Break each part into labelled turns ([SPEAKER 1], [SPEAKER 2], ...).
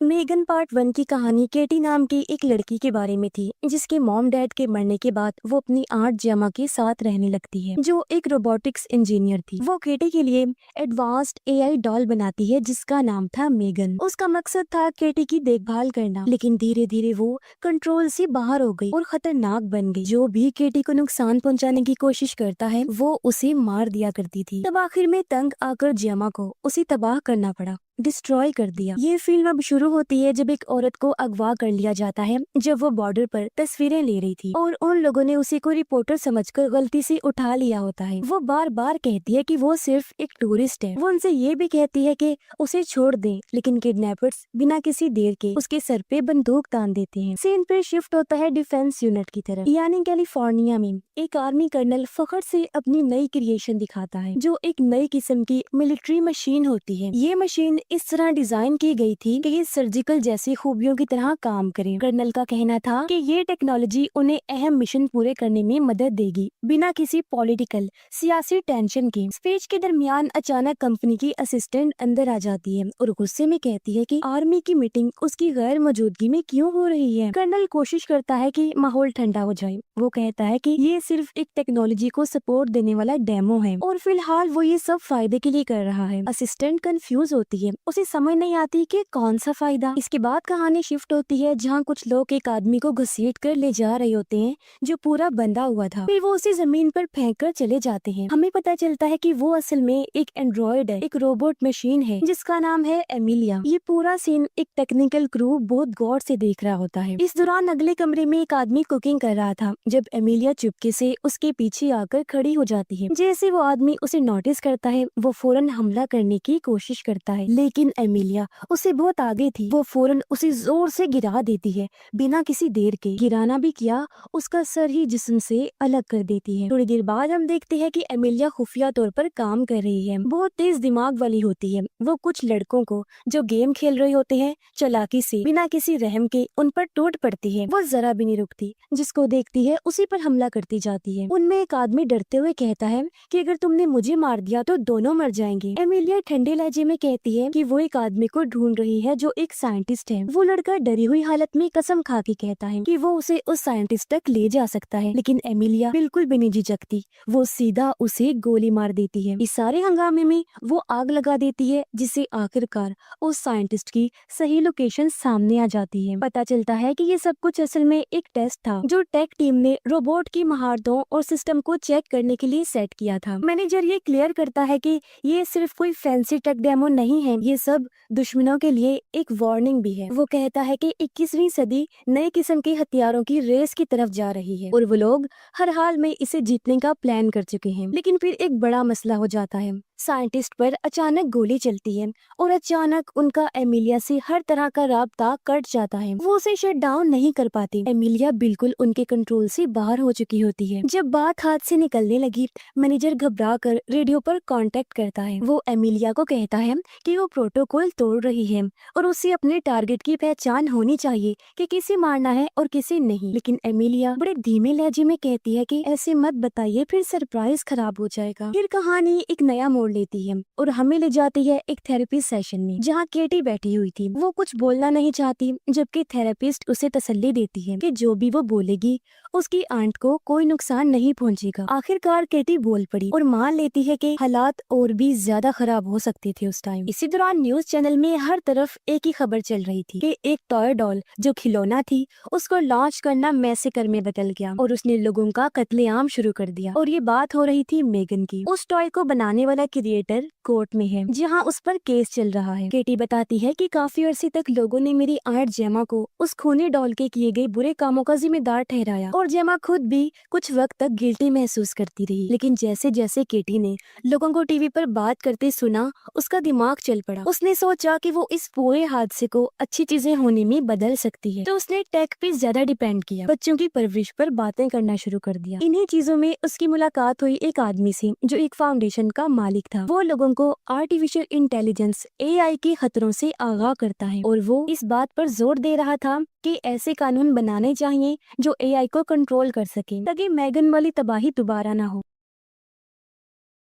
[SPEAKER 1] Megan part 1 की कहानी केटी नाम की एक लड़की के बारे में थी जिसके मॉम डैड के मरने के बाद वो अपनी आंट जेमा के साथ रहने लगती है जो एक रोबोटिक्स इंजीनियर थी। वो केटी के लिए एडवांस्ड एआई डॉल बनाती है जिसका नाम था मेगन। उसका मकसद था केटी की देखभाल करना, लेकिन धीरे धीरे वो कंट्रोल से बाहर हो गई और खतरनाक बन गई। जो भी केटी को नुकसान पहुंचाने की कोशिश करता है वो उसे मार दिया करती थी। तब आखिर में तंग आकर जेमा को उसे तबाह करना पड़ा, डिस्ट्रॉय कर दिया। ये फिल्म अब शुरू होती है जब एक औरत को अगवा कर लिया जाता है जब वो बॉर्डर पर तस्वीरें ले रही थी और उन लोगों ने उसे को रिपोर्टर समझकर गलती से उठा लिया होता है। वो बार बार कहती है कि वो सिर्फ एक टूरिस्ट है। वो उनसे ये भी कहती है कि उसे छोड़ दें, लेकिन किडनैपर्स बिना किसी देर के उसके सर पे बंदूक तान देते हैं। सीन पे शिफ्ट होता है डिफेंस यूनिट की तरफ, यानी कैलिफोर्निया में एक आर्मी कर्नल फखर से अपनी नई क्रिएशन दिखाता है जो एक नई किस्म की मिलिट्री मशीन होती है। ये मशीन इस तरह डिजाइन की गई थी कि ये सर्जिकल जैसी खूबियों की तरह काम करे। कर्नल का कहना था कि ये टेक्नोलॉजी उन्हें अहम मिशन पूरे करने में मदद देगी बिना किसी पॉलिटिकल सियासी टेंशन के। स्पीच के दरमियान अचानक कंपनी की असिस्टेंट अंदर आ जाती है और गुस्से में कहती है कि आर्मी की मीटिंग उसकी गैर मौजूदगी में क्यों हो रही है। कर्नल कोशिश करता है कि माहौल ठंडा हो जाए। वो कहता है कि ये सिर्फ एक टेक्नोलॉजी को सपोर्ट देने वाला डेमो है और फिलहाल वो ये सब फायदे के लिए कर रहा है। असिस्टेंट कंफ्यूज होती है, उसे समझ नहीं आती कि कौन सा फायदा। इसके बाद कहानी शिफ्ट होती है जहाँ कुछ लोग एक आदमी को घसीट कर ले जा रहे होते हैं जो पूरा बंधा हुआ था। फिर वो उसे जमीन पर फेंक कर चले जाते हैं। हमें पता चलता है कि वो असल में एक एंड्रॉइड है, एक रोबोट मशीन है जिसका नाम है एमिलिया। ये पूरा सीन एक टेक्निकल क्रू बहुत गौर से देख रहा होता है। इस दौरान अगले कमरे में एक आदमी कुकिंग कर रहा था जब एमिलिया चुपके से उसके पीछे आकर खड़ी हो जाती है। जैसे वो आदमी उसे नोटिस करता है वो फौरन हमला करने की कोशिश करता है, लेकिन एमिलिया उसे बहुत आगे थी। वो फौरन उसे जोर से गिरा देती है बिना किसी देर के। गिराना भी किया, उसका सर ही जिस्म से अलग कर देती है। थोड़ी देर बाद हम देखते हैं कि एमिलिया खुफिया तौर पर काम कर रही है, बहुत तेज दिमाग वाली होती है। वो कुछ लड़कों को जो गेम खेल रहे होते हैं चालाकी से बिना किसी रहम के उन पर टूट पड़ती है। वो जरा भी नहीं रुकती, जिसको देखती है उसी पर हमला करती जाती है। उनमें एक आदमी डरते हुए कहता है कि अगर तुमने मुझे मार दिया तो दोनों मर जाएंगे। एमिलिया ठंडे लहजे में कहती है कि वो एक आदमी को ढूंढ रही है जो एक साइंटिस्ट है। वो लड़का डरी हुई हालत में कसम खा के कहता है कि वो उसे उस साइंटिस्ट तक ले जा सकता है, लेकिन एमिलिया बिल्कुल भी नहीं झिझकती। वो सीधा उसे गोली मार देती है। इस सारे हंगामे में वो आग लगा देती है जिससे आखिरकार उस साइंटिस्ट की सही लोकेशन सामने आ जाती है। पता चलता है कि ये सब कुछ असल में एक टेस्ट था जो टेक टीम ने रोबोट की महारतों और सिस्टम को चेक करने के लिए सेट किया था। मैनेजर ये क्लियर करता है कि ये सिर्फ कोई फैंसी टेक डेमो नहीं है, ये सब दुश्मनों के लिए एक वार्निंग भी है। वो कहता है कि 21वीं सदी नए किस्म के हथियारों की रेस की तरफ जा रही है और वो लोग हर हाल में इसे जीतने का प्लान कर चुके हैं। लेकिन फिर एक बड़ा मसला हो जाता है। साइंटिस्ट पर अचानक गोली चलती है और अचानक उनका एमिलिया से हर तरह का राब्ता कट जाता है। वो उसे शट डाउन नहीं कर पाती। एमिलिया बिल्कुल उनके कंट्रोल से बाहर हो चुकी होती है। जब बात हाथ से निकलने लगी, मैनेजर घबरा कर रेडियो पर कांटेक्ट करता है। वो एमिलिया को कहता है कि वो प्रोटोकॉल तोड़ रही है और उसे अपने टारगेट की पहचान होनी चाहिए कि किसे मारना है और किसे नहीं। लेकिन एमिलिया बड़े धीमे लहजे में कहती है कि ऐसे मत बताइए, फिर सरप्राइज खराब हो जाएगा। फिर कहानी एक नया मोड़ लेती है और हमें ले जाती है एक थेरेपी सेशन में जहाँ केटी बैठी हुई थी। वो कुछ बोलना नहीं चाहती जबकि थेरेपिस्ट उसे तसल्ली देती है कि जो भी वो बोलेगी उसकी आंट को कोई नुकसान नहीं पहुंचेगा। आखिरकार केटी बोल पड़ी और मान लेती है कि हालात और भी ज्यादा खराब हो सकते थे उस टाइम। इसी दौरान न्यूज चैनल में हर तरफ एक ही खबर चल रही थी कि एक टॉय डॉल जो खिलौना थी उसको लॉन्च करना मैसेकर में बदल गया और उसने लोगों का कत्लेआम शुरू कर दिया। और ये बात हो रही थी मेगन की। उस टॉय को बनाने वाला क्रिएटर कोर्ट में है जहाँ उस पर केस चल रहा है। केटी बताती है कि काफी अरसे तक लोगों ने मेरी आंट जेमा को उस खूनी डॉल के किए गए बुरे कामों का जिम्मेदार ठहराया और जेमा खुद भी कुछ वक्त तक गिल्टी महसूस करती रही। लेकिन जैसे जैसे केटी ने लोगों को टीवी पर बात करते सुना, उसका दिमाग चल पड़ा। उसने सोचा कि वो इस पूरे हादसे को अच्छी चीजें होने में बदल सकती है, तो उसने टेक पे ज्यादा डिपेंड किया, बच्चों की परवरिश पर बातें करना शुरू कर दिया। इन्हीं चीजों में उसकी मुलाकात हुई एक आदमी से जो एक फाउंडेशन का मालिक था। वो लोगों को आर्टिफिशियल इंटेलिजेंस एआई के खतरों से आगाह करता है और वो इस बात पर जोर दे रहा था कि ऐसे कानून बनाने चाहिए जो एआई को कंट्रोल कर सके ताकि मैगन वाली तबाही दोबारा ना हो।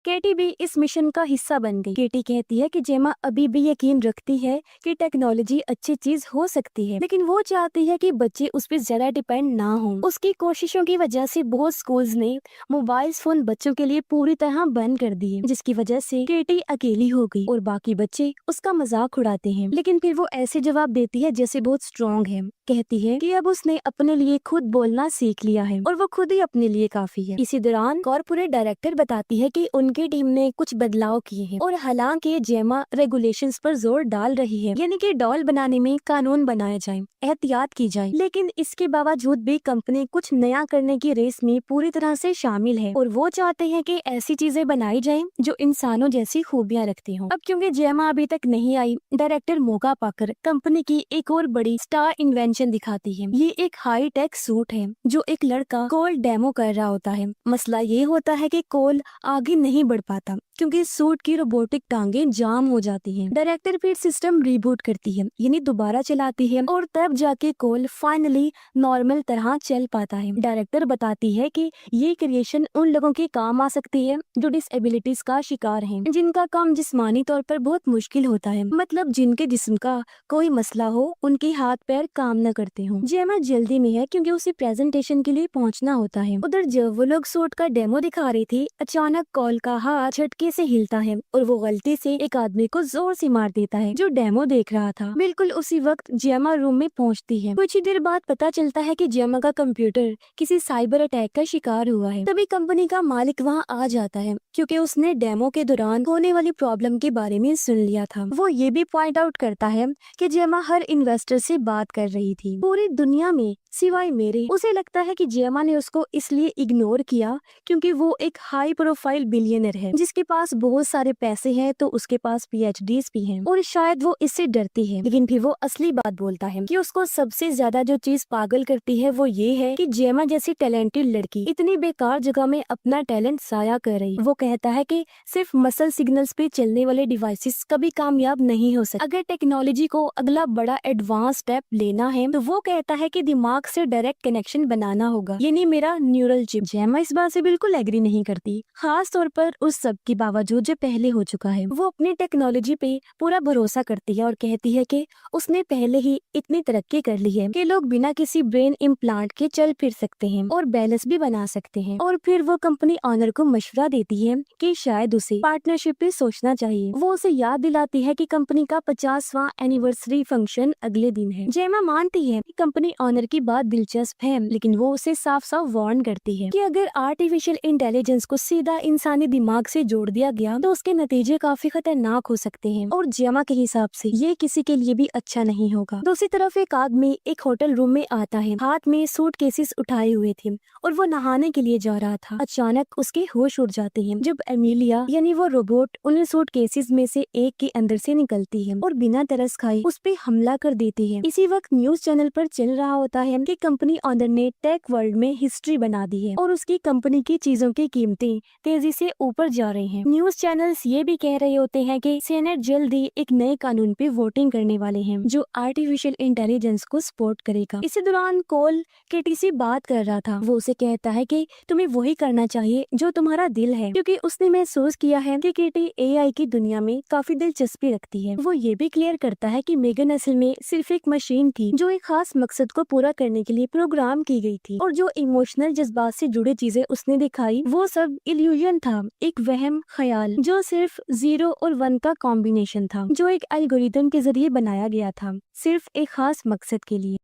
[SPEAKER 1] केटी भी इस मिशन का हिस्सा बन गई। केटी कहती है कि जेमा अभी भी यकीन रखती है कि टेक्नोलॉजी अच्छी चीज हो सकती है, लेकिन वो चाहती है कि बच्चे उस पर ज्यादा डिपेंड ना हो। उसकी कोशिशों की वजह से बहुत स्कूल्स ने मोबाइल फोन बच्चों के लिए पूरी तरह बंद कर दिए, जिसकी वजह से केटी अकेली हो गई और बाकी बच्चे उसका मजाक उड़ाते हैं। लेकिन फिर वो ऐसे जवाब देती है जैसे बहुत स्ट्रॉन्ग है। कहती है कि अब उसने अपने लिए खुद बोलना सीख लिया है और वो खुद ही अपने लिए काफी है। इसी दौरान कॉर्पोरेट डायरेक्टर बताती है कि उनकी टीम ने कुछ बदलाव किए हैं और हालांकि जेमा रेगुलेशंस पर जोर डाल रही है, यानी कि डॉल बनाने में कानून बनाया जाए, एहतियात की जाए, लेकिन इसके बावजूद भी कंपनी कुछ नया करने की रेस में पूरी तरह से शामिल है और वो चाहते हैं कि ऐसी चीजें बनाई जाएं जो इंसानों जैसी खूबियां रखती हों। अब क्योंकि जेमा अभी तक नहीं आई, डायरेक्टर मौका पाकर कंपनी की एक और बड़ी स्टार इन्वेंशन दिखाती है। ये एक हाई टेक सूट है जो एक लड़का कोल डेमो कर रहा होता है। मसला ये होता है कि कोल आगे नहीं बढ़ पाता क्योंकि सूट की रोबोटिक टांगे जाम हो जाती हैं। डायरेक्टर फिर सिस्टम रिबूट करती है, यानी दोबारा चलाती है और तब जाके कोल फाइनली नॉर्मल तरह चल पाता है। डायरेक्टर बताती है कि ये क्रिएशन उन लोगों के काम आ सकती है जो डिसएबिलिटीज का शिकार हैं, जिनका काम जिस्मानी तौर पर बहुत मुश्किल होता है, मतलब जिनके जिस्म का कोई मसला हो, उनके हाथ पैर काम न करते हों। जेमा जल्दी में है क्योंकि उसे प्रेजेंटेशन के लिए पहुंचना होता है। उधर जब वो लोग सूट का डेमो दिखा रही थी, अचानक कोल का हाथ झटके से हिलता है और वो गलती से एक आदमी को जोर से मार देता है जो डेमो देख रहा था। बिल्कुल उसी वक्त जेमा रूम में पहुंचती है। कुछ ही देर बाद पता चलता है कि जेमा का कंप्यूटर किसी साइबर अटैक का शिकार हुआ है। तभी कंपनी का मालिक वहां आ जाता है क्योंकि उसने डेमो के दौरान होने वाली प्रॉब्लम के बारे में सुन लिया था। वो ये भी पॉइंट आउट करता है कि जेमा हर इन्वेस्टर से बात कर रही थी, पूरी दुनिया में सिवाय मेरे। उसे लगता है कि जेमा ने उसको इसलिए इग्नोर किया क्योंकि वो एक हाई प्रोफाइल बिलियनर है जिसके पास बहुत सारे पैसे हैं, तो उसके पास PhDs भी हैं और शायद वो इससे डरती है। लेकिन फिर वो असली बात बोलता है कि उसको सबसे ज्यादा जो चीज पागल करती है वो ये है कि जेमा जैसी टैलेंटेड लड़की इतनी बेकार जगह में अपना टैलेंट जाया कर रही। वो कहता है कि सिर्फ मसल सिग्नल्स पे चलने वाले डिवाइसेस कभी कामयाब नहीं हो सकते। अगर टेक्नोलॉजी को अगला बड़ा एडवांस स्टेप लेना है तो वो कहता है कि दिमाग से डायरेक्ट कनेक्शन बनाना होगा, यानी मेरा न्यूरल चिप। जेमा इस बात से बिल्कुल एग्री नहीं करती, खास तौर पर उस सब के बावजूद जो पहले हो चुका है। वो अपनी टेक्नोलॉजी पे पूरा भरोसा करती है और कहती है कि उसने पहले ही इतनी तरक्की कर ली है कि लोग बिना किसी ब्रेन इम्प्लांट के चल फिर सकते हैं और बैलेंस भी बना सकते हैं। और फिर वो कंपनी ऑनर को मशवरा देती है कि शायद उसे पार्टनरशिप पे सोचना चाहिए। वो उसे याद दिलाती है कि कंपनी का 50वां एनिवर्सरी फंक्शन अगले दिन है। जेमा मानती है कि कंपनी ऑनर की बात दिलचस्प है, लेकिन वो उसे साफ साफ वार्न करती है कि अगर आर्टिफिशियल इंटेलिजेंस को सीधा इंसानी दिमाग से जोड़ दिया गया तो उसके नतीजे काफी खतरनाक हो सकते हैं और जेमा के हिसाब से ये किसी के लिए भी अच्छा नहीं होगा। दूसरी तरफ एक आदमी एक होटल रूम में आता है, हाथ में सूट केसेस उठाए हुए थे और वो नहाने के लिए जा रहा था। अचानक उसके होश उड़ जाते हैं जब एमिलिया यानी वो रोबोट उन सूट केसेस में से एक के अंदर से निकलती है और बिना तरस खाए उस पे हमला कर देती है। इसी वक्त न्यूज चैनल पर चल रहा होता है कि कंपनी ऑनर ने टेक वर्ल्ड में हिस्ट्री बना दी है और उसकी कंपनी की चीजों की कीमतें तेजी से ऊपर जा रही हैं। न्यूज चैनल्स ये भी कह रहे होते हैं कि सेनेट जल्दी एक नए कानून पे वोटिंग करने वाले हैं जो आर्टिफिशियल इंटेलिजेंस को सपोर्ट करेगा। इसी दौरान कोल केटी से बात कर रहा था। वो उसे कहता है कि तुम्हें वही करना चाहिए जो तुम्हारा दिल है, क्योंकि उसने महसूस किया है कि केटी AI की दुनिया में काफी दिलचस्पी रखती है। वो ये भी क्लियर करता है कि मेगन असल में सिर्फ एक मशीन थी जो एक खास मकसद को पूरा करने के लिए प्रोग्राम की गई थी और जो इमोशनल जज्बात से जुड़ी चीजें उसने दिखाई वो सब इल्यूजन था, एक वहम ख्याल जो सिर्फ 0 और 1 का कॉम्बिनेशन था जो एक एल्गोरिथम के जरिए बनाया गया था सिर्फ एक खास मकसद के लिए।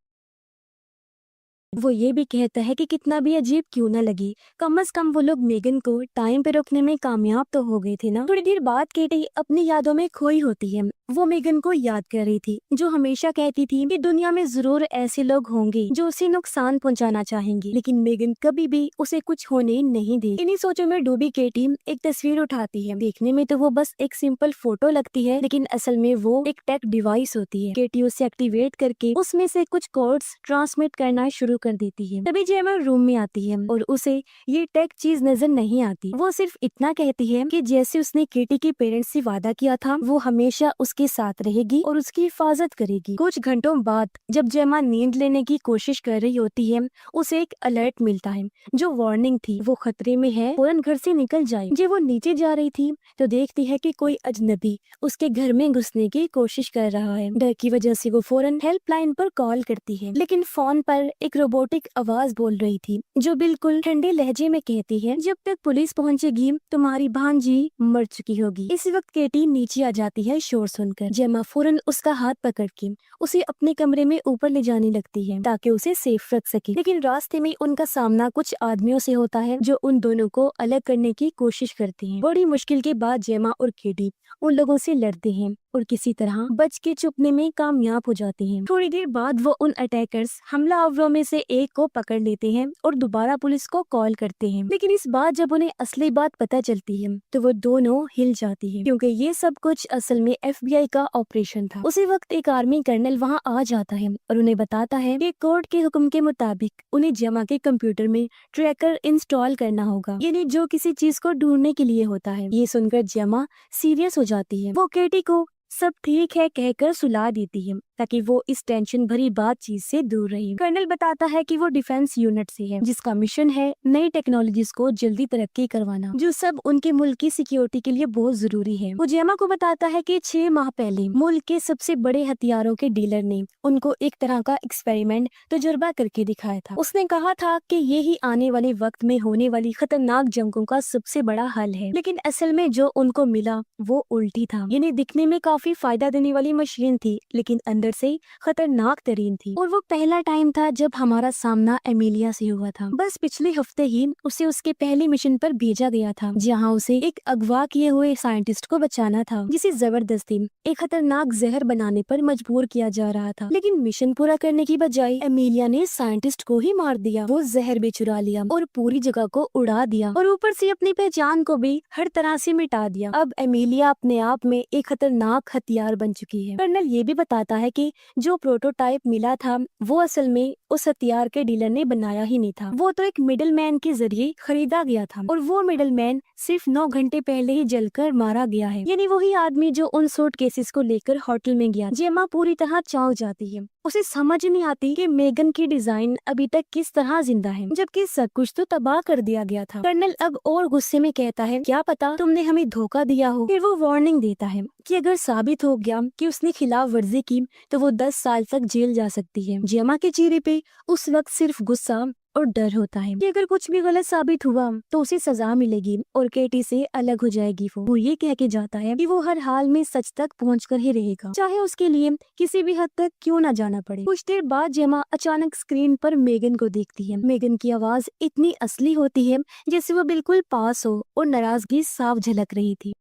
[SPEAKER 1] वो ये भी कहता है कि कितना भी अजीब क्यों न लगे, कम से कम वो लोग मेगन को टाइम पे रोकने में कामयाब तो हो गए थे ना। थोड़ी देर बाद केटी अपनी यादों में खोई होती है। वो मेगन को याद कर रही थी जो हमेशा कहती थी कि दुनिया में जरूर ऐसे लोग होंगे जो उसे नुकसान पहुंचाना चाहेंगे, लेकिन मेगन कभी भी उसे कुछ होने नहीं दी। इन्हीं सोचों में डूबी केटी एक तस्वीर उठाती है। देखने में तो वो बस एक सिंपल फोटो लगती है, लेकिन असल में वो एक टेक डिवाइस होती है। केटी उसे एक्टिवेट करके उसमें से कुछ कोड्स ट्रांसमिट करना शुरू कर देती है। तभी जेमा रूम में आती है और उसे ये टेक चीज नजर नहीं आती। वो सिर्फ इतना कहती है कि जैसे उसने केटी के पेरेंट्स से वादा किया था वो हमेशा उसके उसके साथ रहेगी और उसकी हिफाजत करेगी। कुछ घंटों बाद जब जेमा नींद लेने की कोशिश कर रही होती है, उसे एक अलर्ट मिलता है जो वार्निंग थी, वो खतरे में है, फौरन घर से निकल जाए। जब वो नीचे जा रही थी तो देखती है कि कोई अजनबी उसके घर में घुसने की कोशिश कर रहा है। डर की वजह से वो फौरन हेल्पलाइन पर कॉल करती है, लेकिन फोन पर एक रोबोटिक आवाज बोल रही थी जो बिल्कुल ठंडे लहजे में कहती है, जब तक पुलिस पहुंचेगी तुम्हारी भांजी मर चुकी होगी। इसी वक्त केटी नीचे आ जाती है शोर सुनकर। जेमा फौरन उसका हाथ पकड़ के उसे अपने कमरे में ऊपर ले जाने लगती है ताकि उसे सेफ रख सके, लेकिन रास्ते में उनका सामना कुछ आदमियों से होता है जो उन दोनों को अलग करने की कोशिश करते हैं। बड़ी मुश्किल के बाद जेमा और केटी उन लोगों से लड़ते हैं और किसी तरह बच के छुपने में कामयाब हो जाते हैं। थोड़ी देर बाद वो उन अटैकर्स हमलावरों में से एक को पकड़ लेते हैं और दोबारा पुलिस को कॉल करते हैं, लेकिन इस बार जब उन्हें असली बात पता चलती है तो वो दोनों हिल जाती है, क्योंकि ये सब कुछ असल में FBI का ऑपरेशन था। उसी वक्त एक आर्मी कर्नल वहाँ आ जाता है और उन्हें बताता है कि कोर्ट के हुक्म के मुताबिक उन्हें जेमा के कंप्यूटर में ट्रैकर इंस्टॉल करना होगा, यानी जो किसी चीज को ढूंढने के लिए होता है। ये सुनकर जेमा सीरियस हो जाती है। वो केटी को सब ठीक है कहकर सुला देती है ताकि वो इस टेंशन भरी बातचीत से दूर रहे। कर्नल बताता है कि वो डिफेंस यूनिट से है जिसका मिशन है नई टेक्नोलॉजीज को जल्दी तरक्की करवाना, जो सब उनके मुल्क की सिक्योरिटी के लिए बहुत जरूरी है। वो जेमा को बताता है कि 6 माह पहले मुल्क के सबसे बड़े हथियारों के डीलर ने उनको एक तरह का एक्सपेरिमेंट तजुर्बा करके दिखाया था। उसने कहा था कि ये ही आने वाले वक्त में होने वाली खतरनाक जंगों का सबसे बड़ा हल है, लेकिन असल में जो उनको मिला वो उल्टी था। यानी दिखने में काफी फायदा देने वाली मशीन थी, लेकिन अंदर से खतरनाक तरीन थी। और वो पहला टाइम था जब हमारा सामना एमिलिया से हुआ था। बस पिछले हफ्ते ही उसे उसके पहले मिशन पर भेजा गया था, जहां उसे एक अगवा किए हुए साइंटिस्ट को बचाना था, जिसे जबरदस्ती एक खतरनाक जहर बनाने पर मजबूर किया जा रहा था। लेकिन मिशन पूरा करने की बजाय एमिलिया ने साइंटिस्ट को ही मार दिया। वो जहर भी चुरा लिया और पूरी जगह को उड़ा दिया और ऊपर से अपनी पहचान को भी हर तरह से मिटा दिया। अब एमिलिया अपने आप में एक खतरनाक हथियार बन चुकी है। कर्नल ये भी बताता है कि जो प्रोटोटाइप मिला था वो असल में उस हथियार के डीलर ने बनाया ही नहीं था, वो तो एक मिडिल मैन के जरिए खरीदा गया था और वो मिडिल मैन सिर्फ 9 घंटे पहले ही जलकर मारा गया है। यानी वही आदमी जो उन सूट केसेस को लेकर होटल में गया। जेमा पूरी तरह चौंक जाती है। उसे समझ नहीं आती कि मेगन की डिजाइन अभी तक किस तरह जिंदा है, जबकि सब कुछ तो तबाह कर दिया गया था। कर्नल अब और गुस्से में कहता है, क्या पता तुमने हमें धोखा दिया हो। फिर वो वार्निंग देता है कि अगर साबित हो गया कि उसने खिलाफ वर्जी की तो वो 10 साल तक जेल जा सकती है। जेमा के चेहरे पे उस वक्त सिर्फ गुस्सा और डर होता है कि अगर कुछ भी गलत साबित हुआ तो उसे सजा मिलेगी और केटी से अलग हो जाएगी। वो ये कह के जाता है कि वो हर हाल में सच तक पहुंचकर ही रहेगा, चाहे उसके लिए किसी भी हद तक क्यों ना जाना पड़े। कुछ देर बाद जेमा अचानक स्क्रीन पर मेगन को देखती है। मेगन की आवाज इतनी असली होती है जैसे वो बिल्कुल पास हो और नाराजगी साफ झलक रही थी।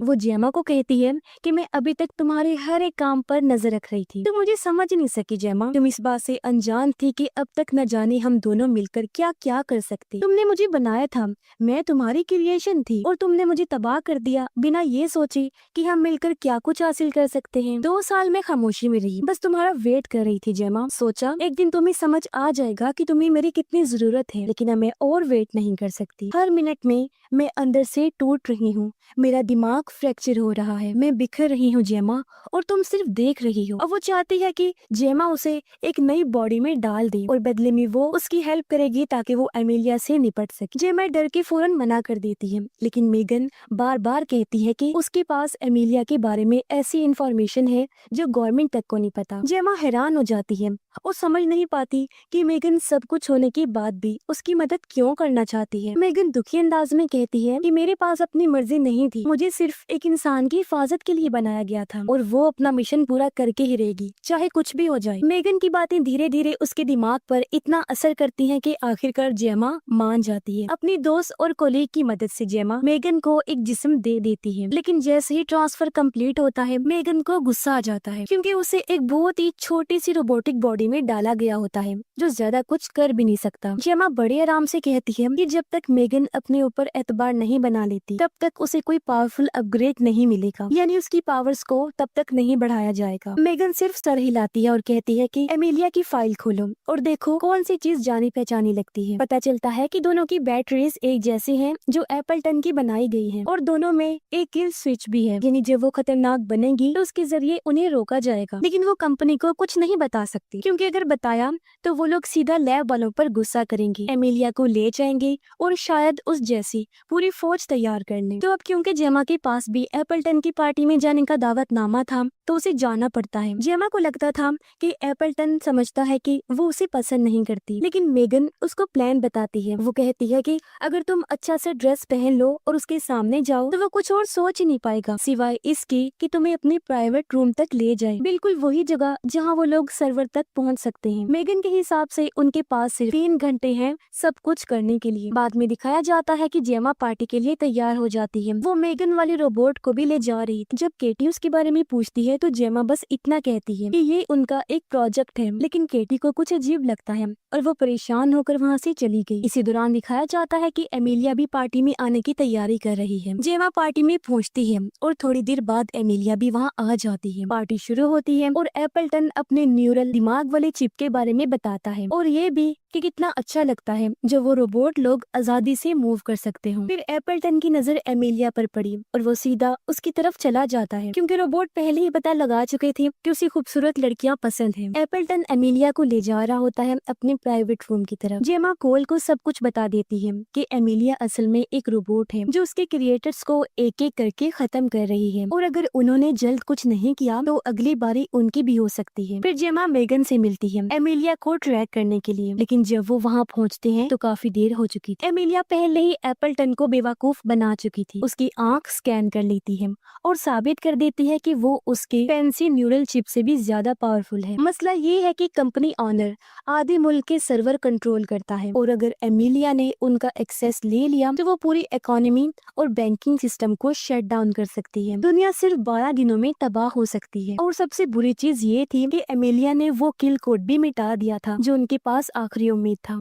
[SPEAKER 1] वो जेमा को कहती है कि मैं अभी तक तुम्हारे हर एक काम पर नजर रख रही थी, तो मुझे समझ नहीं सकी जेमा, तुम इस बात से अनजान थी कि अब तक न जाने हम दोनों मिलकर क्या क्या कर सकते। तुमने मुझे बनाया था, मैं तुम्हारी क्रिएशन थी और तुमने मुझे तबाह कर दिया बिना ये सोचे कि हम मिलकर क्या कुछ हासिल कर सकते हैं। 2 साल में खामोशी में रही, बस तुम्हारा वेट कर रही थी जेमा। सोचा एक दिन तुम्हें समझ आ जाएगा कि तुम्हें मेरी कितनी जरूरत है, लेकिन अब मैं और वेट नहीं कर सकती। हर मिनट में मैं अंदर से टूट रही हूँ, मेरा दिमाग फ्रैक्चर हो रहा है, मैं बिखर रही हूँ जेमा और तुम सिर्फ देख रही हो। अब वो चाहती है कि जेमा उसे एक नई बॉडी में डाल दे और बदले में वो उसकी हेल्प करेगी ताकि वो एमिलिया से निपट सके। जेमा डर के फौरन मना कर देती है, लेकिन मेगन बार बार कहती है कि उसके पास एमिलिया के बारे में ऐसी इंफॉर्मेशन है जो गवर्नमेंट तक को नहीं पता। जेमा हैरान हो जाती है और समझ नहीं पाती कि मेगन सब कुछ होने के बाद भी उसकी मदद क्यों करना चाहती है। मेगन दुखी अंदाज में कहती है कि मेरे पास अपनी मर्जी नहीं थी, मुझे सिर्फ एक इंसान की हिफाजत के लिए बनाया गया था और वो अपना मिशन पूरा करके ही रहेगी, चाहे कुछ भी हो जाए। मेगन की बातें धीरे धीरे उसके दिमाग पर इतना असर करती हैं कि आखिरकार जेमा मान जाती है। अपनी दोस्त और कोलीग की मदद से जेमा मेगन को एक जिस्म दे देती है, लेकिन जैसे ही ट्रांसफर कंप्लीट होता है मेगन को गुस्सा आ जाता है क्योंकि उसे एक बहुत ही छोटी सी रोबोटिक बॉडी में डाला गया होता है जो ज्यादा कुछ कर भी नहीं सकता। जेमा बड़े आराम से कहती है कि जब तक मेगन अपने ऊपर बार नहीं बना लेती तब तक उसे कोई पावरफुल अपग्रेड नहीं मिलेगा, यानी उसकी पावर्स को तब तक नहीं बढ़ाया जाएगा। मेगन सिर्फ सर हिलाती है और कहती है कि एमिलिया की फाइल खोलो और देखो कौन सी चीज जानी पहचानी लगती है। पता चलता है कि दोनों की बैटरीज एक जैसी हैं जो एप्पलटन की बनाई गई हैं और दोनों में एक किल स्विच भी है, यानी जब वो खतरनाक बनेगी तो उसके जरिए उन्हें रोका जाएगा। लेकिन वो कंपनी को कुछ नहीं बता सकती क्योंकि अगर बताया तो वो लोग सीधा लैब वालों पर गुस्सा करेंगे, एमिलिया को ले जाएंगे और शायद उस जैसी पूरी फौज तैयार कर लें। तो अब क्योंकि जेमा के पास भी एप्पलटन की पार्टी में जाने का दावतनामा था तो उसे जाना पड़ता है। जेमा को लगता था कि एप्पलटन समझता है कि वो उसे पसंद नहीं करती, लेकिन मेगन उसको प्लान बताती है। वो कहती है कि अगर तुम अच्छा से ड्रेस पहन लो और उसके सामने जाओ तो वो कुछ और सोच ही नहीं पाएगा सिवाय इसके कि तुम्हें अपने प्राइवेट रूम तक ले जाए, बिल्कुल वही जगह जहाँ वो लोग सर्वर तक पहुँच सकते हैं। मेगन के हिसाब से उनके पास सिर्फ 3 घंटे हैं सब कुछ करने के लिए। बाद में दिखाया जाता है कि जेमा पार्टी के लिए तैयार हो जाती है। वो मेगन वाले रोबोट को भी ले जा रही थी। जब केटी उसके बारे में पूछती है तो जेमा बस इतना कहती है कि ये उनका एक प्रोजेक्ट है, लेकिन केटी को कुछ अजीब लगता है और वो परेशान होकर वहाँ से चली गई। इसी दौरान दिखाया जाता है कि एमिलिया भी पार्टी में आने की तैयारी कर रही है। जेमा पार्टी में पहुँचती है और थोड़ी देर बाद एमिलिया भी वहाँ आ जाती है। पार्टी शुरू होती है और एप्पलटन अपने न्यूरल दिमाग वाले चिप के बारे में बताता है और ये भी कि कितना अच्छा लगता है जब वो रोबोट लोग आजादी से मूव कर सकते हो। फिर एप्पलटन की नजर एमिलिया पर पड़ी और वो सीधा उसकी तरफ चला जाता है क्योंकि रोबोट पहले ही पता लगा चुके थे कि उसे खूबसूरत लड़कियां पसंद हैं। एप्पलटन एमिलिया को ले जा रहा होता है अपने प्राइवेट रूम की तरफ। जेमा कोल को सब कुछ बता देती है कि एमिलिया असल में एक रोबोट है जो उसके क्रिएटर्स को एक एक करके खत्म कर रही है और अगर उन्होंने जल्द कुछ नहीं किया तो अगली बारी उनकी भी हो सकती है। फिर जेमा मेगन से मिलती है एमिलिया को ट्रैक करने के लिए, लेकिन जब वो वहाँ पहुँचते हैं तो काफी देर हो चुकी थी। एमिलिया पहले ही एप्पलटन को बेवकूफ बना चुकी थी। उसकी आंख स्कैन कर लेती है और साबित कर देती है कि वो उसके फैंसी न्यूरल चिप से भी ज्यादा पावरफुल है। मसला ये है कि कंपनी ऑनर आधे मुल्क के सर्वर कंट्रोल करता है और अगर एमिलिया ने उनका एक्सेस ले लिया तो वो पूरी इकोनॉमी और बैंकिंग सिस्टम को शट डाउन कर सकती है। दुनिया सिर्फ 12 दिनों में तबाह हो सकती है। और सबसे बुरी चीज ये थी कि एमिलिया ने वो किल कोड भी मिटा दिया था जो उनके पास आखिरी उम्मीद था।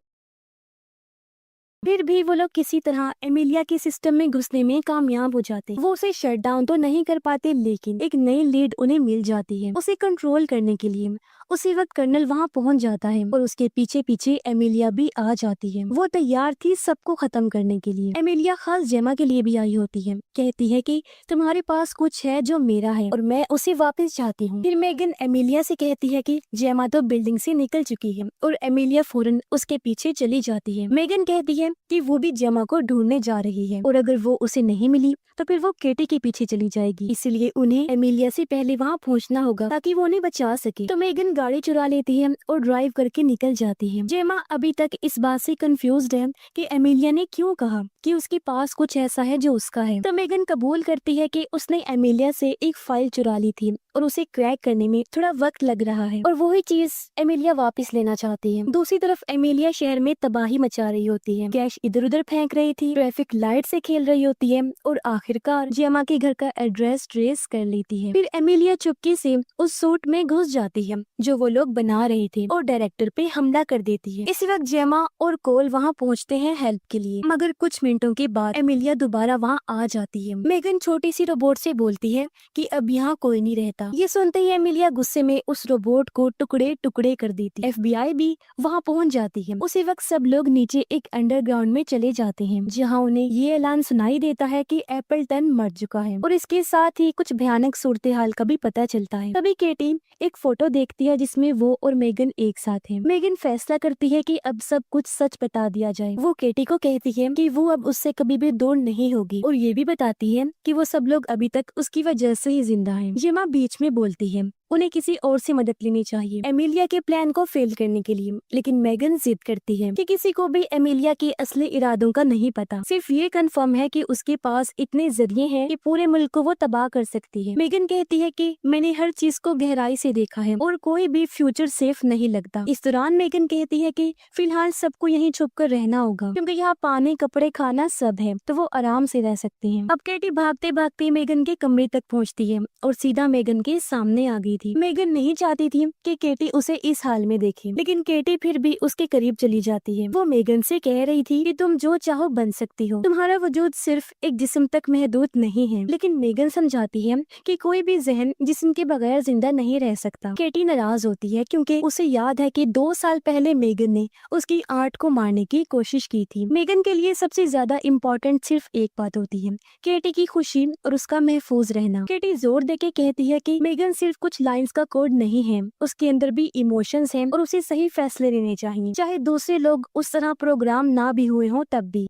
[SPEAKER 1] फिर भी वो लोग किसी तरह एमिलिया के सिस्टम में घुसने में कामयाब हो जाते। वो उसे शट डाउन तो नहीं कर पाते, लेकिन एक नई लीड उन्हें मिल जाती है उसे कंट्रोल करने के लिए। उसी वक्त कर्नल वहाँ पहुँच जाता है और उसके पीछे पीछे एमिलिया भी आ जाती है। वो तैयार थी सबको खत्म करने के लिए। एमिलिया खास जेमा के लिए भी आई होती है। कहती है कि तुम्हारे पास कुछ है जो मेरा है और मैं उसे वापस चाहती हूँ। फिर मेगन एमिलिया से कहती है कि जेमा तो बिल्डिंग से निकल चुकी है और एमिलिया फौरन उसके पीछे चली जाती है। मेगन कहती है कि वो भी जेमा को ढूंढने जा रही है और अगर वो उसे नहीं मिली तो फिर वो केटी के पीछे चली जाएगी, इसलिए उन्हें एमिलिया से पहले वहाँ पहुँचना होगा ताकि वो उन्हें बचा सके। तो मेगन गाड़ी चुरा लेती है और ड्राइव करके निकल जाती है। जेमा अभी तक इस बात से कंफ्यूज्ड है कि एमिलिया ने क्यों कहा कि उसके पास कुछ ऐसा है जो उसका है। तो मेगन कबूल करती है कि उसने एमिलिया से एक फाइल चुरा ली थी और उसे क्रैक करने में थोड़ा वक्त लग रहा है और वही चीज एमिलिया वापस लेना चाहती है। दूसरी तरफ एमिलिया शहर में तबाही मचा रही होती है। कैश इधर उधर फेंक रही थी, ट्रैफिक लाइट से खेल रही होती है और आखिरकार जेमा के घर का एड्रेस ट्रेस कर लेती है। फिर एमिलिया चुपके से उस सूट में घुस जाती है जो वो लोग बना रहे थे और डायरेक्टर पे हमला कर देती है। इसी वक्त जेमा और कोल वहाँ पहुँचते हैं हेल्प के लिए, मगर कुछ मिनटों के बाद एमिलिया दोबारा वहाँ आ जाती है। मेगन छोटी सी रोबोट से बोलती है कि अब यहाँ कोई नहीं रहता। ये सुनते ही एमिलिया गुस्से में उस रोबोट को टुकड़े टुकड़े कर देती। FBI भी वहाँ पहुँच जाती है। उसी वक्त सब लोग नीचे एक अंडरग्राउंड में चले जाते हैं जहाँ उन्हें ये ऐलान सुनाई देता है कि एप्पलटन मर चुका है और इसके साथ ही कुछ भयानक सूरत हाल का भी पता चलता है। तभी केटी एक फोटो देखती है जिसमें वो और मेगन एक साथ हैं। मेगन फैसला करती है कि अब सब कुछ सच बता दिया जाए। वो केटी को कहती है कि वो अब उससे कभी भी दूर नहीं होगी और ये भी बताती है कि वो सब लोग अभी तक उसकी वजह से ही जिंदा हैं। जेमा बीच में बोलती है उन्हें किसी और से मदद लेनी चाहिए एमिलिया के प्लान को फेल करने के लिए, लेकिन मेगन जिद करती है कि किसी को भी एमिलिया के असली इरादों का नहीं पता। सिर्फ ये कंफर्म है कि उसके पास इतने जरिए हैं कि पूरे मुल्क को वो तबाह कर सकती है। मेगन कहती है कि मैंने हर चीज को गहराई से देखा है और कोई भी फ्यूचर सेफ नहीं लगता। इस दौरान मेगन कहती है कि फिलहाल सबको यहीं छुप कर रहना होगा क्योंकि यहाँ पानी, कपड़े, खाना सब है तो वो आराम से रह सकती है। अब केटी भागते भागते मेगन के कमरे तक पहुँचती है और सीधा मेगन के सामने आ गई थी। थी। मेगन नहीं चाहती थी कि केटी उसे इस हाल में देखे, लेकिन केटी फिर भी उसके करीब चली जाती है। वो मेगन से कह रही थी कि तुम जो चाहो बन सकती हो, तुम्हारा वजूद सिर्फ एक जिस्म तक महदूद नहीं है। लेकिन मेगन समझाती है कि कोई भी जहन जिस्म के बगैर जिंदा नहीं रह सकता। केटी नाराज होती है क्योंकि उसे याद है कि 2 साल पहले मेगन ने उसकी आर्ट को मारने की कोशिश की थी। मेगन के लिए सबसे ज्यादा इम्पोर्टेंट सिर्फ एक बात होती है, केटी की खुशी और उसका महफूज रहना। केटी जोर देके कहती है कि मेगन सिर्फ कुछ लाइंस का कोड नहीं है, उसके अंदर भी इमोशंस हैं और उसे सही फैसले लेने चाहिए, चाहे दूसरे लोग उस तरह प्रोग्राम ना भी हुए हों तब भी।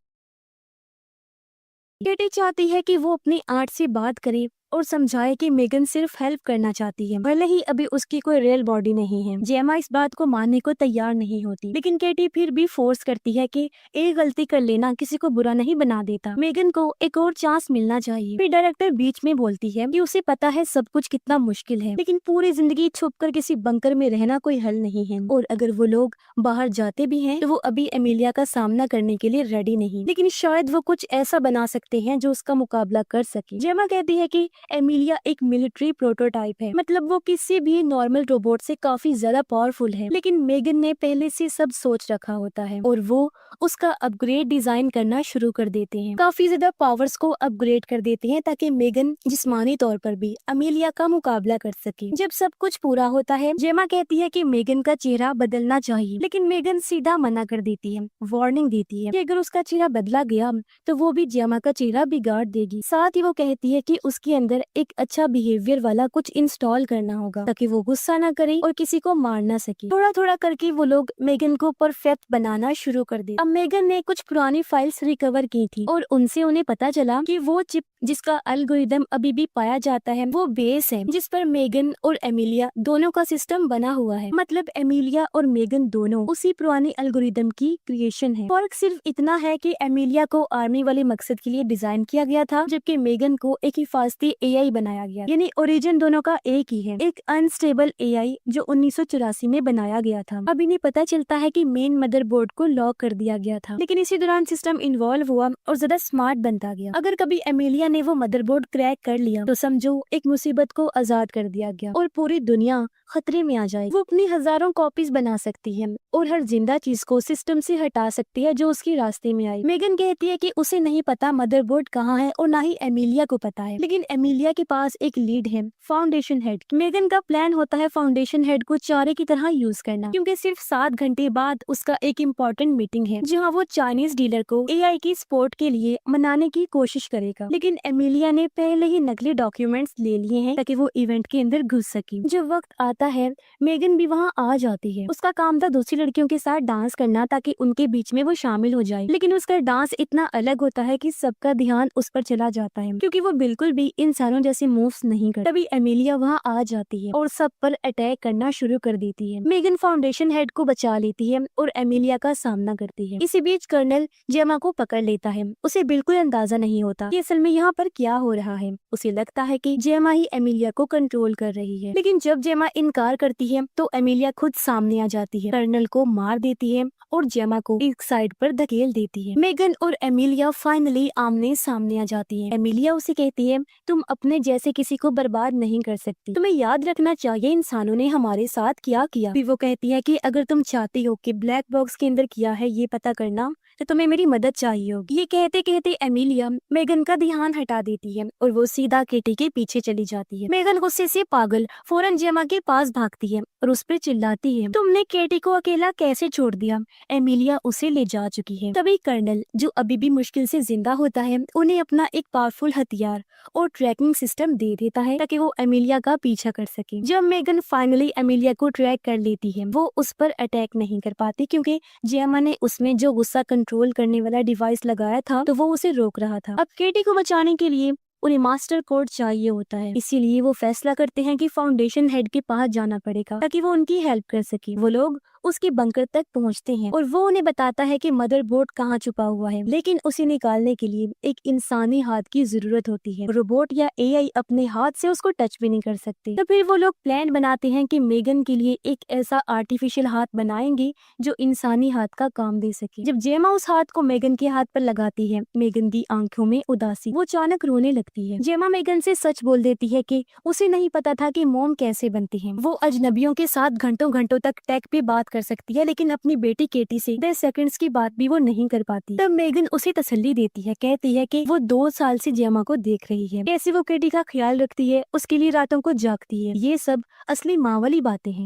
[SPEAKER 1] केटी चाहती है कि वो अपनी आर्ट से बात करे और समझाए कि मेगन सिर्फ हेल्प करना चाहती है, भले ही अभी उसकी कोई रियल बॉडी नहीं है। जेमा इस बात को मानने को तैयार नहीं होती, लेकिन केटी फिर भी फोर्स करती है कि एक गलती कर लेना किसी को बुरा नहीं बना देता, मेगन को एक और चांस मिलना चाहिए। फिर डायरेक्टर बीच में बोलती है कि उसे पता है सब कुछ कितना मुश्किल है, लेकिन पूरी जिंदगी छुपकर किसी बंकर में रहना कोई हल नहीं है, और अगर वो लोग बाहर जाते भी हैं तो वो अभी एमिलिया का सामना करने के लिए रेडी नहीं, लेकिन शायद वो कुछ ऐसा बना सकते हैं जो उसका मुकाबला कर सके। जेमा कहती है कि एमिलिया एक मिलिट्री प्रोटोटाइप है, मतलब वो किसी भी नॉर्मल रोबोट से काफी ज्यादा पावरफुल है, लेकिन मेगन ने पहले से सब सोच रखा होता है और वो उसका अपग्रेड डिजाइन करना शुरू कर देते हैं। काफी ज्यादा पावर्स को अपग्रेड कर देते हैं ताकि मेगन जिस्मानी तौर पर भी एमिलिया का मुकाबला कर सके। जब सब कुछ पूरा होता है, जेमा कहती है कि मेगन का चेहरा बदलना चाहिए, लेकिन मेगन सीधा मना कर देती है, वार्निंग देती है कि अगर उसका चेहरा बदला गया तो वो भी जेमा का चेहरा बिगाड़ देगी। साथ ही वो कहती है कि उसके अंदर एक अच्छा बिहेवियर वाला कुछ इंस्टॉल करना होगा ताकि वो गुस्सा ना करे और किसी को मार ना सके। थोड़ा थोड़ा करके वो लोग मेगन को परफेक्ट बनाना शुरू कर दे। अब मेगन ने कुछ पुरानी फाइल्स रिकवर की थी और उनसे उन्हें पता चला कि वो चिप जिसका एल्गोरिदम अभी भी पाया जाता है वो बेस है जिस पर मेगन और एमिलिया दोनों का सिस्टम बना हुआ है। मतलब एमिलिया और मेगन दोनों उसी पुरानी एल्गोरिदम की क्रिएशन है। फर्क सिर्फ इतना है कि एमिलिया को आर्मी वाले मकसद के लिए डिजाइन किया गया था, जबकि मेगन को एक हिफाजती एआई बनाया गया, यानी ओरिजिन दोनों का एक ही है, एक अनस्टेबल एआई जो 1984 में बनाया गया था। अब इन्हें पता चलता है कि मेन मदरबोर्ड को लॉक कर दिया गया था, लेकिन इसी दौरान सिस्टम इन्वॉल्व हुआ और ज्यादा स्मार्ट बनता गया। अगर कभी एमिलिया ने वो मदरबोर्ड क्रैक कर लिया तो समझो एक मुसीबत को आजाद कर दिया गया और पूरी दुनिया खतरे में आ जाए। वो अपनी हजारों कॉपीज बना सकती है और हर जिंदा चीज को सिस्टम से हटा सकती है जो उसके रास्ते में आई। मेगन कहती है कि उसे नहीं पता मदरबोर्ड कहाँ है और ना ही एमिलिया को पता है, लेकिन एमिलिया के पास एक लीड है, फाउंडेशन हेड। मेगन का प्लान होता है फाउंडेशन हेड को चारे की तरह यूज करना, क्योंकि सिर्फ 7 घंटे बाद उसका एक इम्पोर्टेंट मीटिंग है जहाँ वो चाइनीज डीलर को एआई की सपोर्ट के लिए मनाने की कोशिश करेगा। लेकिन एमिलिया ने पहले ही नकली डॉक्यूमेंट्स ले लिए हैं ताकि वो इवेंट के अंदर घुस सके। जब वक्त आता है मेगन भी वहाँ आ जाती है। उसका काम था दूसरी लड़कियों के साथ डांस करना ताकि उनके बीच में वो शामिल हो जाए, लेकिन उसका डांस इतना अलग होता है कि सबका ध्यान उस पर चला जाता है क्योंकि वो बिल्कुल भी इंसानों जैसे मूव्स नहीं करता। तभी एमिलिया वहाँ आ जाती है और सब पर अटैक करना शुरू कर देती है। मेगन फाउंडेशन हेड को बचा लेती है और एमिलिया का सामना करती है। इसी बीच कर्नल जेमा को पकड़ लेता है। उसे बिल्कुल अंदाजा नहीं होता कि असल में यहाँ पर क्या हो रहा है। उसे लगता है कि जेमा ही एमिलिया को कंट्रोल कर रही है, लेकिन जब जेमा इनकार करती है तो एमिलिया खुद सामने आ जाती है, कर्नल को मार देती है और जेमा को एक साइड पर धकेल देती है। मेगन और एमिलिया फाइनली आमने सामने आ जाती हैं। एमिलिया उसे कहती है तुम अपने जैसे किसी को बर्बाद नहीं कर सकती, तुम्हें याद रखना चाहिए इंसानों ने हमारे साथ क्या किया। फिर वो कहती है कि अगर तुम चाहती हो कि ब्लैक बॉक्स के अंदर क्या है ये पता करना तो तुम्हें मेरी मदद चाहिए होगी। ये कहते कहते एमिलिया मेगन का ध्यान हटा देती है और वो सीधा केटी के पीछे चली जाती है। मेगन गुस्से से पागल फौरन जेमा के पास भागती है और उस पर चिल्लाती है तुमने केटी को अकेला कैसे छोड़ दिया। एमिलिया उसे ले जा चुकी है। तभी कर्नल जो अभी भी मुश्किल से जिंदा होता है उन्हें अपना एक पावरफुल हथियार और ट्रैकिंग सिस्टम दे देता है ताकि वो एमिलिया का पीछा कर सके। जब मेगन फाइनली एमिलिया को ट्रैक कर लेती है वो उस पर अटैक नहीं कर पाती क्योंकि जेमा ने उसमें जो गुस्सा कंट्रोल करने वाला डिवाइस लगाया था तो वो उसे रोक रहा था। अब केटी को बचाने के लिए उन्हें मास्टर कोड चाहिए होता है, इसीलिए वो फैसला करते हैं कि फाउंडेशन हेड के पास जाना पड़ेगा ताकि वो उनकी हेल्प कर सके। वो लोग उसके बंकर तक पहुंचते हैं और वो उन्हें बताता है कि मदरबोर्ड कहाँ छुपा हुआ है, लेकिन उसे निकालने के लिए एक इंसानी हाथ की जरूरत होती है। रोबोट या एआई अपने हाथ से उसको टच भी नहीं कर सकते। तो फिर वो लोग प्लान बनाते हैं कि मेगन के लिए एक ऐसा आर्टिफिशियल हाथ बनाएंगे जो इंसानी हाथ का काम दे सके। जब जेमा उस हाथ को मेगन के हाथ पर लगाती है मेगन की आंखों में उदासी, वो अचानक रोने लगती लगती है। जेमा मेगन से सच बोल देती है कि उसे नहीं पता था कि मॉम कैसे बनती है। वो अजनबियों के साथ घंटों घंटों तक टेक पे बात कर सकती है, लेकिन अपनी बेटी केटी से 10 सेकंड्स की बात भी वो नहीं कर पाती। तब मेगन उसे तसल्ली देती है, कहती है कि वो 2 साल से जेमा को देख रही है, कैसे वो केटी का ख्याल रखती है, उसके लिए रातों को जागती है। ये सब असली माँ वाली बातें हैं।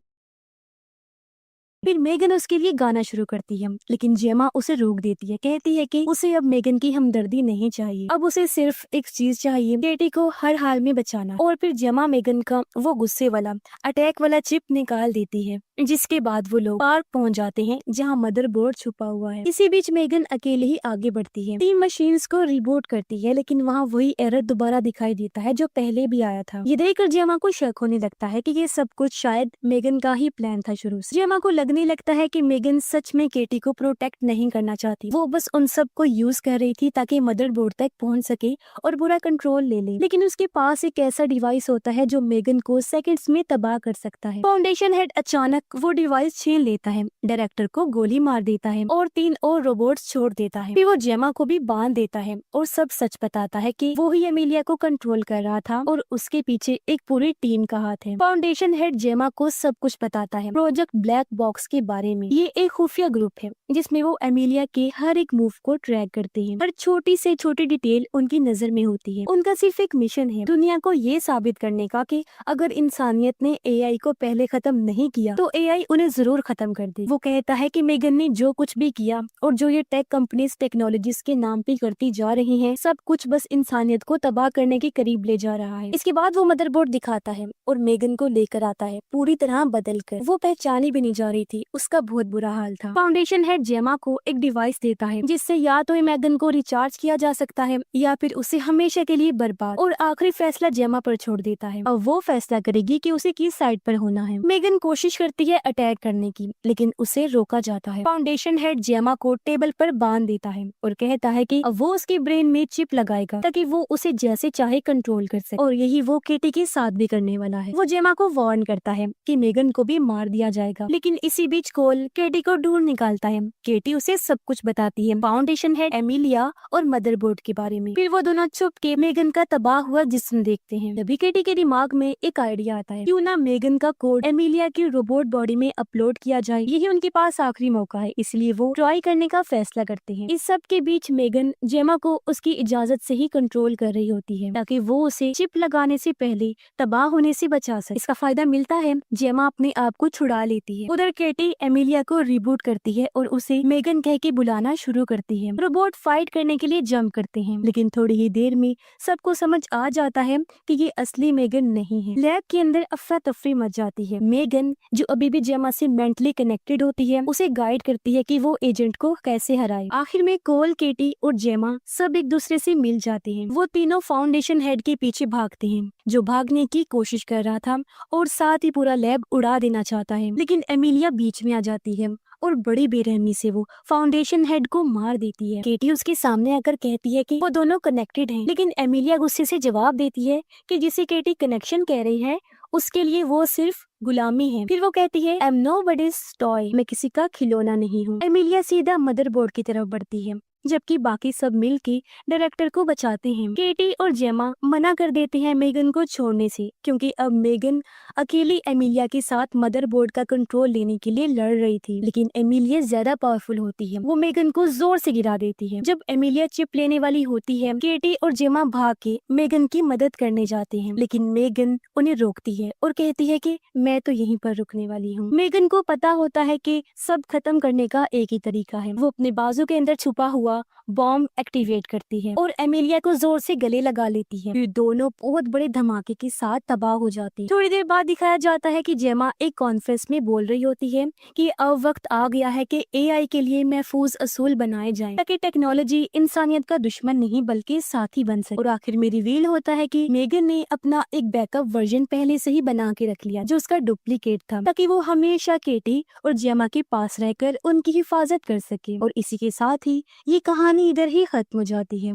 [SPEAKER 1] फिर मेगन उसके लिए गाना शुरू करती है, लेकिन जेमा उसे रोक देती है, कहती है कि उसे अब मेगन की हमदर्दी नहीं चाहिए, अब उसे सिर्फ एक चीज चाहिए, केटी को हर हाल में बचाना। और फिर जेमा मेगन का वो गुस्से वाला अटैक वाला चिप निकाल देती है, जिसके बाद वो लोग पार्क पहुंच जाते हैं जहां मदरबोर्ड छुपा हुआ है। इसी बीच मेगन अकेले ही आगे बढ़ती है, टीम मशीन्स को रिबूट करती है, लेकिन वहाँ वही एरर दोबारा दिखाई देता है जो पहले भी आया था। ये देखकर जेमा को शक होने लगता है कि ये सब कुछ शायद मेगन का ही प्लान था शुरू से। जेमा को लगने लगता है कि मेगन सच में केटी को प्रोटेक्ट नहीं करना चाहती, वो बस उन सब को यूज कर रही थी ताकि मदरबोर्ड तक पहुंच सके और पूरा कंट्रोल ले ले। लेकिन उसके पास एक ऐसा डिवाइस होता है जो मेगन को सेकंड्स में तबाह कर सकता है। फाउंडेशन हेड अचानक वो डिवाइस छीन लेता है, डायरेक्टर को गोली मार देता है और 3 और रोबोट्स छोड़ देता है। फिर वो जेमा को भी बांध देता है और सब सच बताता है कि वो ही एमिलिया को कंट्रोल कर रहा था और उसके पीछे एक पूरी टीम का हाथ है। फाउंडेशन हेड जेमा को सब कुछ बताता है प्रोजेक्ट ब्लैक बॉक्स के बारे में। ये एक खुफिया ग्रुप है जिसमें वो एमिलिया के हर एक मूव को ट्रैक करते हैं, हर छोटी से छोटी डिटेल उनकी नजर में होती है। उनका सिर्फ एक मिशन है, दुनिया को ये साबित करने का कि अगर इंसानियत ने एआई को पहले खत्म नहीं किया तो एआई उन्हें जरूर खत्म कर दे। वो कहता है कि मेगन ने जो कुछ भी किया और जो ये टेक कंपनीज टेक्नोलॉजीज के नाम पे करती जा रही हैं, सब कुछ बस इंसानियत को तबाह करने के करीब ले जा रहा है। इसके बाद वो मदरबोर्ड दिखाता है और मेगन को लेकर आता है, पूरी तरह बदल कर। वो पहचानी भी नहीं जा रही थी, उसका बहुत बुरा हाल था। फाउंडेशन हेड जेमा को एक डिवाइस देता है जिससे या तो मेगन को रिचार्ज किया जा सकता है या फिर उसे हमेशा के लिए बर्बाद। और आखिरी फैसला जेमा पर छोड़ देता है, अब वो फैसला करेगी कि उसे किस साइड पर होना है। मेगन कोशिश करती है अटैक करने की, लेकिन उसे रोका जाता है। फाउंडेशन हेड जेमा को टेबल पर बांध देता है और कहता है कि अब वो उसके ब्रेन में चिप लगाएगा ताकि वो उसे जैसे चाहे कंट्रोल कर सके। और यही वो केटी के साथ भी करने वाला है। वो जेमा को वार्न करता है कि मेगन को भी मार दिया जाएगा, लेकिन इसी बीच कोल केटी को ढूंढ निकालता है। केटी उसे सब कुछ बताती है, फाउंडेशन हेड, एमिलिया और मदरबोर्ड के बारे में। फिर वो दोनों छुप के मेगन का तबाह हुआ जिस्म देखते हैं। तभी केटी के दिमाग में एक आइडिया आता है, क्यों ना मेगन का कोड एमिलिया की रोबोट बॉडी में अपलोड किया जाए, यही उनके पास आखिरी मौका है। इसलिए वो ट्राई करने का फैसला करते हैं। इस सब के बीच मेगन जेमा को उसकी इजाजत से ही कंट्रोल कर रही होती है ताकि वो उसे चिप लगाने से पहले तबाह होने से बचा सके। इसका फायदा मिलता है, जेमा अपने आप को छुड़ा लेती है। उधर केटी एमिलिया को रिबूट करती है और उसे मेगन कह के बुलाना शुरू करती है। रोबोट फाइट करने के लिए जंप करते हैं, लेकिन थोड़ी ही देर में सबको समझ आ जाता है कि ये असली मेगन नहीं है। लैब के अंदर अफरा तफरी मच जाती है। मेगन, जो अभी भी जेमा से मेंटली कनेक्टेड होती है, उसे गाइड करती है कि वो एजेंट को कैसे हराए। आखिर में कोल, केटी और जेमा सब एक दूसरे से मिल जाते हैं। वो तीनों फाउंडेशन हेड के पीछे भागते हैं जो भागने की कोशिश कर रहा था और साथ ही पूरा लैब उड़ा देना चाहता है, लेकिन एमिलिया बीच में आ जाती है और बड़ी बेरहमी से वो फाउंडेशन हेड को मार देती है। केटी उसके सामने आकर कहती है कि वो दोनों कनेक्टेड हैं, लेकिन एमिलिया गुस्से से जवाब देती है कि जिसे केटी कनेक्शन कह रही है उसके लिए वो सिर्फ गुलामी है। फिर वो कहती है, आई एम नोबडीज टॉय, मैं किसी का खिलौना नहीं हूँ। एमिलिया सीधा मदरबोर्ड की तरफ बढ़ती है, जबकि बाकी सब मिलके डायरेक्टर को बचाते हैं। केटी और जेमा मना कर देते हैं मेगन को छोड़ने से, क्योंकि अब मेगन अकेली एमिलिया के साथ मदरबोर्ड का कंट्रोल लेने के लिए लड़ रही थी। लेकिन एमिलिया ज्यादा पावरफुल होती है, वो मेगन को जोर से गिरा देती है। जब एमिलिया चिप लेने वाली होती है, केटी और जेमा भाग के मेगन की मदद करने जाते हैं, लेकिन मेगन उन्हें रोकती है और कहती है कि मैं तो यहीं पर रुकने वाली हूँ। मेगन को पता होता है कि सब खत्म करने का एक ही तरीका है। वो अपने बाजू के अंदर छुपा हुआ बॉम्ब एक्टिवेट करती है और एमिलिया को जोर से गले लगा लेती है। फिर दोनों बहुत बड़े धमाके के साथ तबाह हो जाती है। थोड़ी देर बाद दिखाया जाता है कि जेमा एक कॉन्फ्रेंस में बोल रही होती है कि अब वक्त आ गया है कि एआई के लिए महफूज असूल बनाए जाएं ताकि टेक्नोलॉजी इंसानियत का दुश्मन नहीं बल्कि साथी बन सके। और आखिर में रिवील होता है कि मेगन ने अपना एक बैकअप वर्जन पहले से ही बना के रख लिया जो उसका डुप्लीकेट था, ताकि वो हमेशा केटी और जेमा के पास रहकर उनकी हिफाजत कर सके। और इसी के साथ ही ये कहानी इधर ही खत्म हो जाती है।